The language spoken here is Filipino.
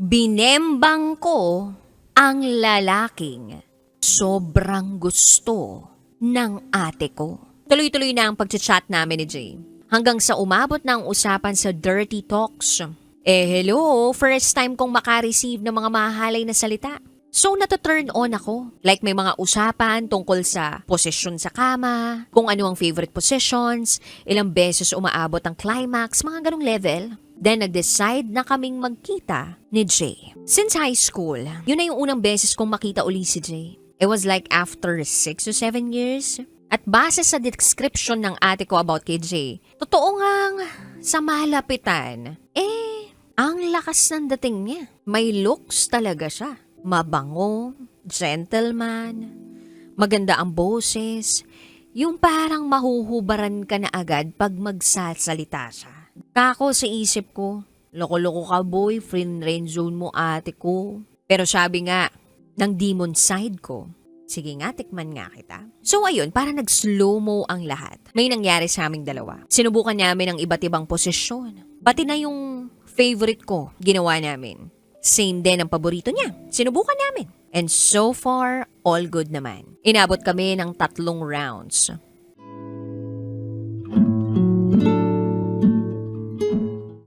Binembang ko ang lalaking sobrang gusto ng ate ko. Tuloy-tuloy na ang pagchat namin ni Jay. Hanggang sa umabot na ang usapan sa dirty talks. Hello, first time kong makareceive ng mga mahalay na salita. So nato-turn on ako. Like may mga usapan tungkol sa posisyon sa kama, kung ano ang favorite positions, ilang beses umaabot ang climax, mga ganong level. Then nag-decide na kaming magkita ni Jay. Since high school, yun na yung unang beses kong makita uli si Jay. It was like after 6 to 7 years. At base sa description ng ate ko about kay Jay, totoo ngang sa malapitan, ang lakas ng dating niya. May looks talaga siya. Mabango, gentleman, maganda ang boses, yung parang mahuhubaran ka na agad pag magsasalita siya. Kako sa isip ko, loko-loko ka boy, friend zone mo ate ko. Pero sabi nga, ng demon side ko, sige nga, tikman nga kita. So ayun, para nag-slow-mo ang lahat. May nangyari sa aming dalawa. Sinubukan namin ang iba't ibang posisyon. Pati na yung favorite ko, ginawa namin. Same din ang paborito niya. Sinubukan namin. And so far, all good naman. Inabot kami ng 3 rounds.